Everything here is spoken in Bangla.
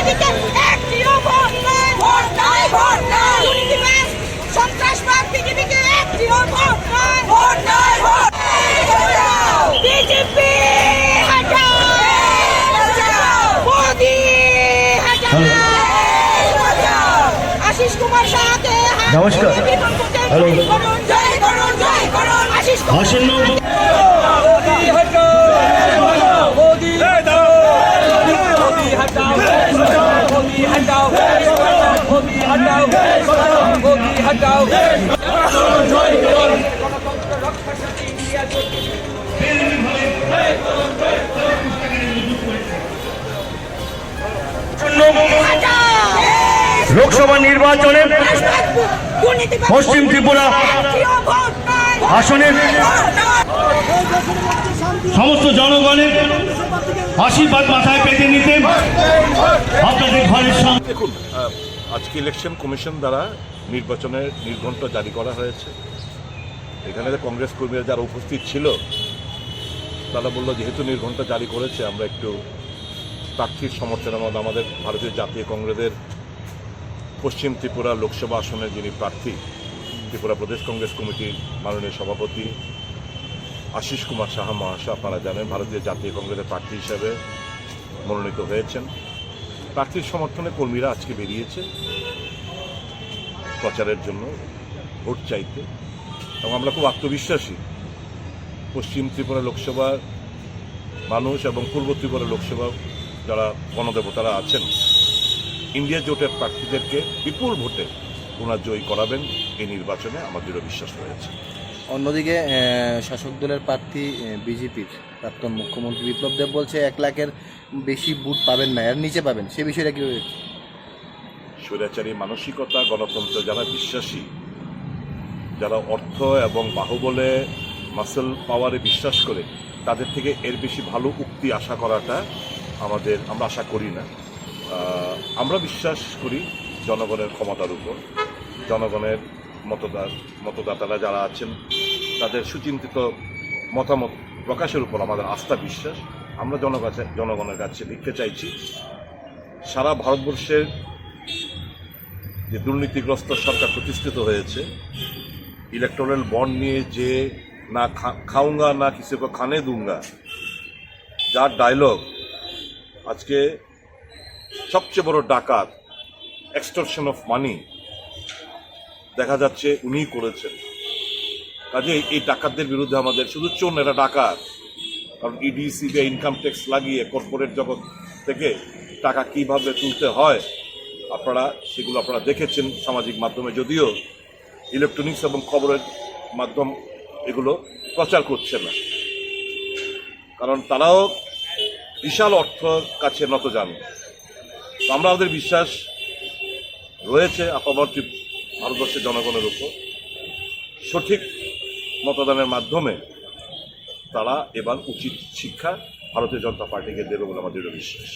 দুর্নীতিকে একটিও ভোট নাই, ভোট নাই, ভোট নাই। দুর্নীতিবাজ সন্ত্রাসবাদ বিজেপিকে একটিও ভোট নাই, ভোট নাই, ভোট নাই। বিজেপি হটাও, মোদি হটাও, আশিস কুমার সাহাকে নমস্কার। হ্যালো। জয় করুন, জয় করুন আশিস কুমার। আসন্ন লোকসভা নির্বাচনে পশ্চিম ত্রিপুরা আসনের সমস্ত জনগণের আশীর্বাদ মাথায় পেতে নিতে আপনাদের ঘরের সামনে। দেখুন, আজকে ইলেকশন কমিশন দ্বারা নির্বাচনের নির্ঘণ্ট জারি করা হয়েছে। এখানে কংগ্রেস কর্মীরা যারা উপস্থিত ছিল তারা বলল, যেহেতু নির্ঘণ্ট জারি করেছে, আমরা একটু প্রার্থীর সমর্থনের মধ্যে আমাদের ভারতীয় জাতীয় কংগ্রেসের পশ্চিম ত্রিপুরা লোকসভা আসনের যিনি প্রার্থী, ত্রিপুরা প্রদেশ কংগ্রেস কমিটির মাননীয় সভাপতি আশিস কুমার সাহা মহাশয়, আপনারা জানেন ভারতীয় জাতীয় কংগ্রেসের প্রার্থী হিসেবে মনোনীত হয়েছেন। প্রার্থীর সমর্থনে কর্মীরা আজকে বেরিয়েছে প্রচারের জন্য, ভোট চাইতে। এবং আমরা খুব আত্মবিশ্বাসী পশ্চিম ত্রিপুরা লোকসভার মানুষ এবং পূর্ব ত্রিপুরা লোকসভা যারা গণদেবতারা আছেন, ইন্ডিয়া জোটের প্রার্থীদেরকে বিপুল ভোটে ওনার জয়ী করাবেন। এই নির্বাচনে আমার দৃঢ় বিশ্বাস রয়েছে। অন্যদিকে শাসক দলের প্রার্থী বিজেপির প্রাক্তন মুখ্যমন্ত্রী বিপ্লব দেব বলছে 1 লাখের বেশি ভোট পাবেন না, এর নিচে পাবেন। সে বিষয়টা কি? স্বৈরাচারী মানসিকতা, গণতন্ত্র যারা বিশ্বাসী, যারা অর্থ এবং বাহুবলে মাসেল পাওয়ারে বিশ্বাস করে, তাদের থেকে এর বেশি ভালো উক্তি আশা করাটা আমরা আশা করি না। আমরা বিশ্বাস করি জনগণের ক্ষমতার উপর, জনগণের মতদাতারা যারা আছেন তাদের সুচিন্তিত মতামত প্রকাশের উপর আমাদের আস্থা, বিশ্বাস। আমরা জনগণের কাছে লিখতে চাইছি, সারা ভারতবর্ষের যে দুর্নীতিগ্রস্ত সরকার প্রতিষ্ঠিত হয়েছে, ইলেকটোরাল বন্ড নিয়ে যে না খাউঙ্গা না কিসি কো খানে দুঙ্গা, যার ডায়লগ আজকে সবচেয়ে বড় ডাকাত, এক্সটরশন অফ মানি দেখা যাচ্ছে উনিই করেছেন। কাজে এই ডাকাতদের বিরুদ্ধে আমাদের শুধু চোর, এরা ডাকাত। কারণ ইডি, সিবিআই, ইনকাম ট্যাক্স লাগিয়ে কর্পোরেট জগৎ থেকে টাকা কিভাবে তুলতে হয় সেগুলো আপনারা দেখেছেন সামাজিক মাধ্যমে, যদিও ইলেকট্রনিক্স এবং খবরের মাধ্যম এগুলো প্রচার করছে না, কারণ তারাও বিশাল অর্থের কাছে নত জানে। আমরা আমাদের বিশ্বাস রয়েছে আপামর ভারতবর্ষের জনগণের উপর। সঠিক মতদানের মাধ্যমে তারা এবার উচিত শিক্ষা ভারতীয় জনতা পার্টিকে দেবে বলে আমাদের বিশ্বাস।